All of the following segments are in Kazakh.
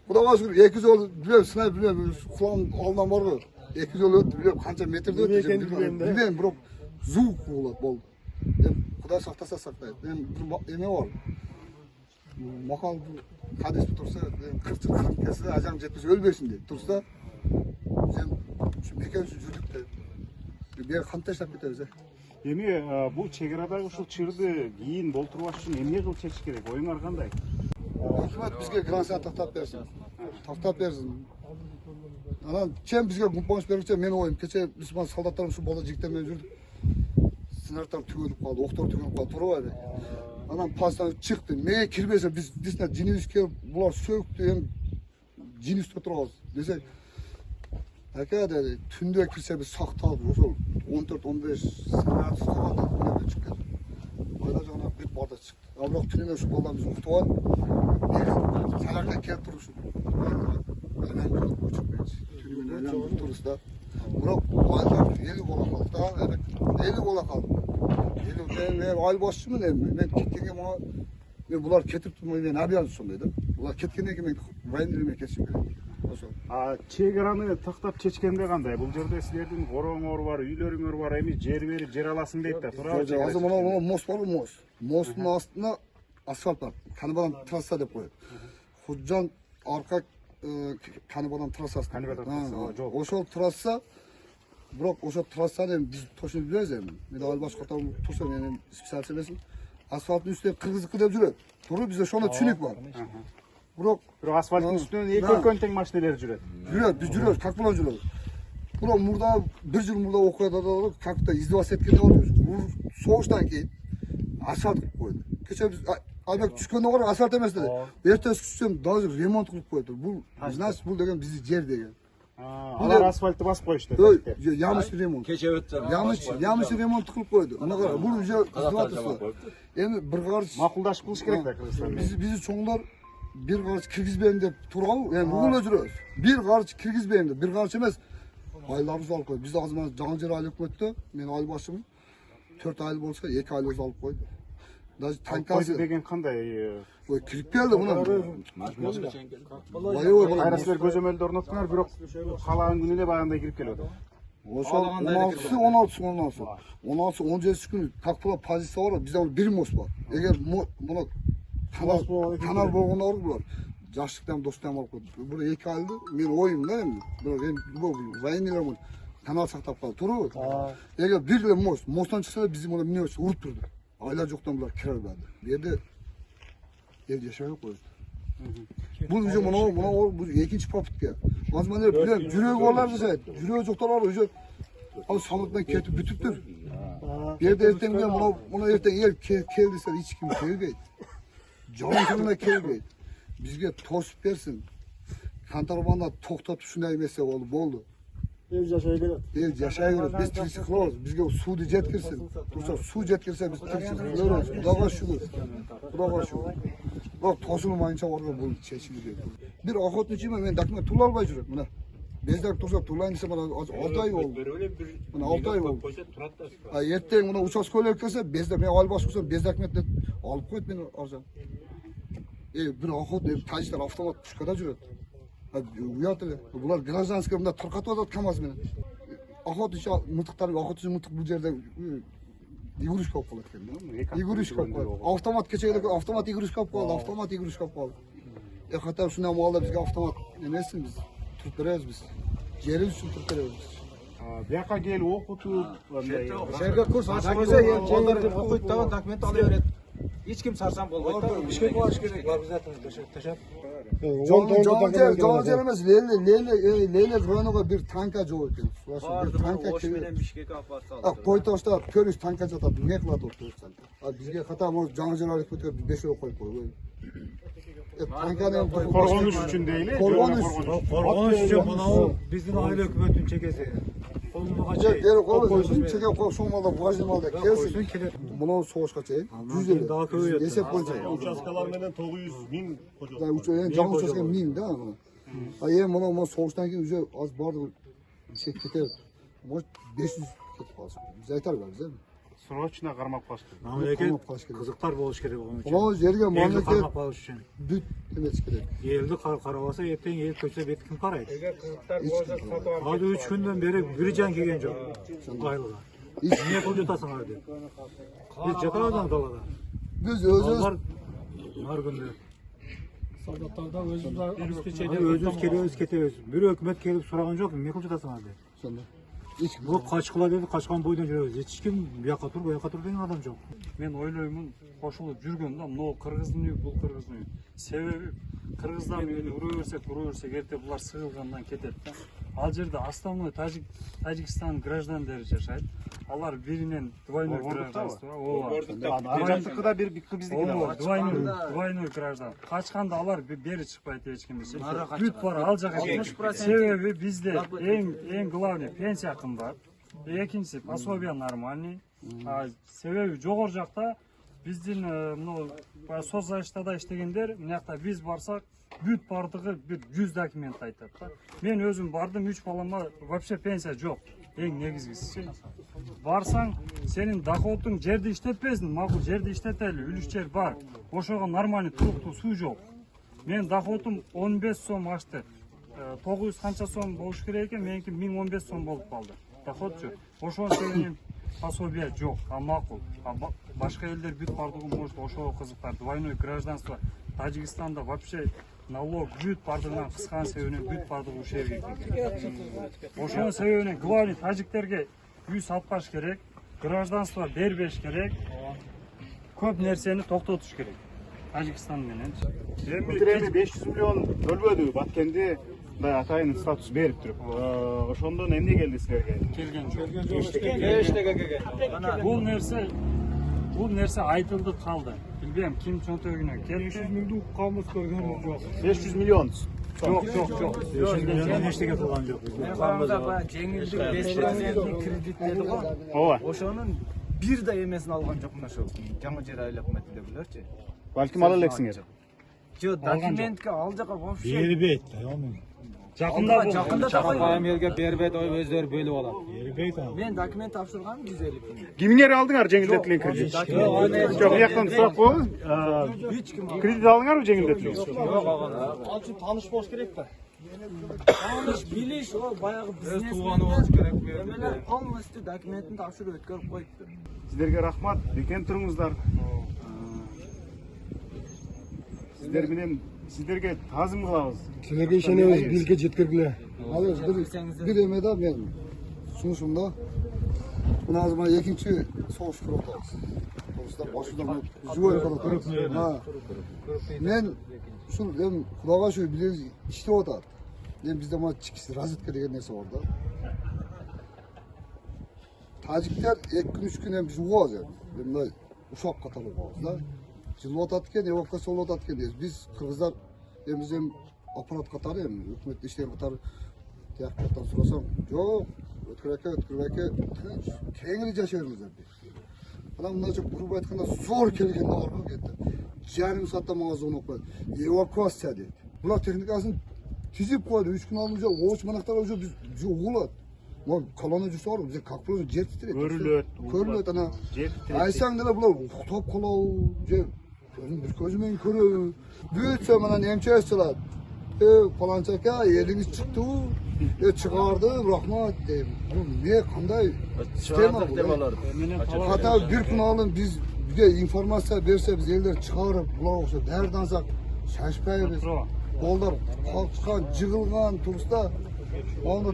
Xudoga shukr 200 yol bilmem sınay bilmem kulağım aldan var mı? 200 yol öttü bilmem kança metrede öttü bilmem biroq zuv bo'ladi bo'ldi. Xudo saqlasa saqlaydi. Men bir eme var. Maqal hadis tursa 40 yıl qilib kelsa ajam jetmasa o'lmaysin deb tursa sen shu mekan shu jurdukda bir yer qan tashlab ketamiz. Эми бул чегарадагы ушул чырды кийин болтурбаш үчүн эмне кылып чечиш керек? Оюңар кандай? Hükümet bizge gransiyon tahtap versin. Tahtap versin. Anam kim bizge kumpanış verirse men oyum. Keçe Müslüman soldatlarım şu bola jigitlermen жүрдүк. Sınırdan tügülüp kaldı, oktor tügülüp kaldı, turu vardı. Anam pastan çıktı. Neye kirmese biz disine ciniz kelip bular söktü hem ciniz tuturuz. Dese Haka dedi, tünde kirse biz saktaldı. O 14-15 sınırdan kaldı. Ne çıktı. Ayda cana bir barda çıktı. Abrak tününe şu baldan biz uçtu var. Salakta kelip duruşu. Önemli uçukmayız. Tününe önemli turist da. Burak ayda 50 bola kaldı. Daha evet. 50 bola kaldı. 50 ben ay başçı mı dedim. Ben ketkenге bana ben bular ketip tutmayı ben abi yazdı sondaydım. Bular ketkеннен keyin ben vayindirmeye kesip gerek. Чегараны тактап чечкенде кандай? Бул жерде силердин короңор бар, үйлөрүңөр бар, эми жер берип жер аласың дейт да. Туурабы? Азыр мына мост бар, мост. Мосттун астына асфальт бар. Каныбадан трасса деп коет. Худжан арка Каныбадан трассасы. Каныбадан трасса жок. Ошол трасса бирок ошол трассаны биз точно билебиз эми. Мен ал башка турса менен специалист эмесмин. Асфальттын үстүнө кыргызыкы деп жүрөт. Туура бизде ошондо түшүнүк бар. Бирок асфальттын үстүнөн эки өлкөнүн тең машиналери жүрөт. Biz жүрөбүз, как менен жүрөбүз. Бирок мурда бир жыл мурда окуяда как-то издеваться эткенде бар. Согуштан кийин асфальт кылып койду. Кече биз айбек түшкөндө кара асфальт эмес деди. Эртеси түшсөм даже ремонт кылып койду. Бул значит бул деген биздин жер деген. Алар асфальтты басып коюшту. Ямыш ремонт. Кече өттү. Ямыш ремонт кылып койду. Мына кара, бул уже издевательство. Эми бир карч Макулдашып кылыш керек да Кыргызстанда. Биз чоңдор bir karış kirgizbeyim de turalım. Yani bugün öcürüyoruz. Bir karış kirgizbeyim de. Bir karış emez. Aylarımızı alıp koydu. Biz de azman Cancır aylık koydu. Ben aylı başımın 4 aylık olsa 2 aylık alıp koydu. Daha tankası. Деген кандай? Kirip geldi buna. Кайра силер көзөмөлдү орноттуңар, бирок калаган күнүнө баягындай кирип келип атат. Ошол 16-17 күн как була позиция бар. Bizde bir мост бар. Эгер муну kanal boğunu olur bular. Yaşlıktan dosttan alıp koydu. Burada 2 aydı. Men oyum da endi. Bu vayinler bu. Kanal saktap kaldı. Turu. Eğer bir de most. Mosttan çıksa da bizim ona minibüs urup durdu. Aylar yoktan bular kirar verdi. Bir yerde ev yaşamaya koydu. Bu bizim bu ikinci papıt ya. Azmanlar bilen jüröğü varlar bize. Jüröğü çoktan var. Abi sandıktan ketip bütüptür. Bir yerde erten bilen buna erten yer keldiyse hiç kim kelbeydi. Canın canına kelbeydi. Bizge tosip versin. Kantarmanda toktap şunday mesele oldu. Ev yaşayabilir. Ev yaşayabilir. Biz tirisi kılıyoruz. Bizge su jetkirsin. Dursa su jetkirse biz tirisi kılıyoruz. Kudağa şükür. Kudağa şükür. Bak tosunmayınca orada bu çeşitli. Bir ahot içime ben dakika tulalmay jürek buna. Bezdak tursa turlayın dese bana 6 ay oldu. Bana 6 ay oldu. Erten buna uçak koyuyor kese bezdak ben al basırsam bezdak metle alıp koydu beni arcan. Bir ahot taşlar avtomat çıkada jürek. Uyatır. Bular gражданскиймда tarqatып atат kamaz meni. Ahot içi mıltıklar ahot içi mıltık bu yerde игрушка болып қалады екен. Игрушка болып қалады. Автомат кешегідегі автомат игрушка болып қалды. Автомат игрушка болып қалды. Хотя шундай малда бізге автомат емессің біз. Тұрып береміз біз. Жеріміз үшін тұрып береміз біз. Бияка келип окутуп, Жерге курс ачып койсо, балдар окуйт да документ ала берет. Эч ким сарсан болбойт да. Бишкек барыш керек. Обязательно ташап. Жаңа жер емес. Лейле районуга bir tanka жоқ екен. Барды Ош менен Бишкекке алып барып салды. Кой таштап көрүш танка жатат. Не кылат отурсаң. Бизге хата жаңа жер алып кетип 5 ой коюп койгой. Танканы коргонуш үчүн дейли. Коргонуш үчүн мынау биздин айыл өкмөтүнүн чекеси. Чеке коюп шомалда важнымалда келсин. Мынау согушка чейин 100 эле. Эсеп боюнча. Участкалар менен 900.000 кожо. Жаңы участка 1000 да. Мына согуштан кийин уже аз бардыгы чек кетет. Может 500 кетип калсын. Биз айтарбыз, срочно кармап калыш керек. Мамлекет Kamap kaç kere. kızıklar buluş gerek onun için. Ulan yerge Eldi mamleket karmak buluş için. büt demek gerek. Eldi karabasa yetten el köse bet kim karaydı? Эгер кызыктар болсо сатып алып Hadi 3 günden beri bir can gelgen yok. Aylığa. Hiç Niye pul yutasın hadi? Biz yatalardan dalada. biz özümüz Onlar her günde. Soldatlarda özümüzler Hadi özümüz keliyoruz ketiyoruz. Bir hükümet gelip soran yok mu? Niye pul yutasın hadi? sonra. Hiç Bu kaçkıla dedi, kaçkan boydan жүрөбүз. Hiç kim bu yaka tur, bu yaka tur деген adam yok. Мен ойлоймун кошулуп жүргөндө могу кыргыздын үйү бул кыргыздын үйү. Себеби кыргыздан үйүнө ура берсек эрте булар сыгылгандан кетет да. Ал жерде основной Тажикстан граждандары жашайт. Алар биринен двойной гражданство. Ажаттыкы да бир биздики да бар. Двойной граждан. Качканда алар бери чыкпайт эч ким десе. Бүт бара ал жака кетет. Себеби бизде эң главный пенсия кымбат. Экинчиси пособие нормальный. Себеби жогору жакта биздин соцзащитада иштегендер мынакта биз барсак бүт бардыгы бир 100 документ айтат да. Мен өзүм бардым 3 балама вообще пенсия жок. Эң негизгиси. Барсаң сенин доходуң жерди иштетпесин, макул жерди иштетели, үлүш жер бар. Ошого нормальный туруктуу суу жок. Мен доходум 15 сом ашты. 900 канча сом болуш керек экен, меники 1015 сом болуп калды. Доход жок. Ошого себебинен пособие жок, а макул. Башка элдер бүт бардыгы может ошого кызыктар. Двойной гражданство Тажикстанда вообще налог бүт бардыгынан кыскан себебинен бүт бардыгы ушул жерге келген. Ошонун себебинен главный тажиктерге үй сатпаш керек, гражданство бербеш керек, көп нерсени токтотуш керек. Тажикстан менен. Эми 500 миллион бөлбөдү Баткенди мындай атайын статус берип туруп. Ошондон эмне келди силерге? Келген жок. Эчтеге келген. Бул нерсе айтылды калды. Билбейм ким чөнтөгүнө келди. 500 миңди укканбыз көргөнбүз жок. 500 миллион. Жок. Ештеңе кылган жок. Мен караганда баягы жеңилдик 5% кредит деди го. Ооба. Ошонун бир да эмесин алган жокмун ошо жаңы жер айыл өкмөтүндөгүлөрчү. Балким ала элексиңер. Жок, документке ал жака вообще Бербейт. Жакында Байым элге бербейт, өздөрү бөлүп алат. Бербейт. Мен документ тапшыргам 150 миң. Кимиңер алдыңар жеңилдетилген кредит? Жок, бияктан сурап коебуз. Эч ким Кредит алдыңарбы жеңилдетилген? жок алган. Ал үчүн тааныш болуш керек да. Таныш билиш, о баягы бизнес тууганы болуш керек бу жерде. Мен полностью документин тапшырып өткөрүп коюптур. Сіздерге рахмат, бекен тұрыңыздар. Сіздерге тазым қылабыз. Силерге ишенебиз, бизге жеткиргиле. Al bir emede ben sunuşumda bunu az zaman ikinci soğuş kurultağız. Dolayısıyla başından juvar kadar. Ha. Ben şu dem kulağa şu biliriz işte o da. Dem bizde ama çıkışı razıtka degen neyse orada. Tacikler 2-3 gün hem biz uğaz yani. Dem de uşak katalı uğaz da. Жылып ататкен, эвакуация болуп ататкен дейбиз. Биз кыргыздар эмизем аппарат катары эми өкмөт иштер катары тияктан сурасам, жок, өткүрбөйкө тынч, кеңири жашайбыздар дейт. Анан мындайча буруп айтканда зор келген алга кетти. Жарым саатта мага звонок коет. Эвакуация дейт. Булар техникасын тизип койду. 3 күн алынча оч манактарга уже биз угулат. Мына колона жүрсө бар, биз как просто жер титирет. Көрүлөт ана. Айсаң деле булар уктап калабы, же bir gözümün körü, büyütse bana nemçe çalat. Falançaka eliniz çıktı, çıkardı, rahmat deyim. Bu ne, kanday sistema bu. Hatta bir gün alın biz bir de informasyon verse biz elleri çıkarıp, bular olsa derdansak şaşpayız. Bollar kalkışkan, jığılgan, turista, onu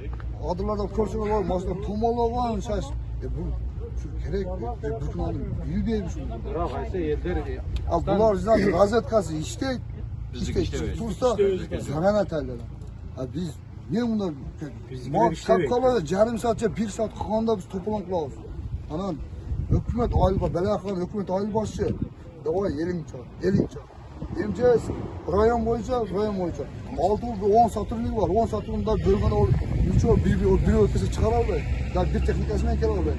adırlarda koşuyor var, maçta tomalagan şaş. Bu gerek bir gün alın, bilbeymiş. Bular zaten gazetkası işte tursta zaran atarlar. Biz ne bunlar? Kapkalarda yarım saatça 1 saat kalanda biz toplamak lazım. Anan hükümet aylığa bela kılan hükümet aylı başı. Davay elin çağır. Emeceğiz rayon boyunca. 6 10 satırlık var. 10 satırında bölgede olur. Bir ülkesi çıkar aldı. Bir teknikasından gel aldı.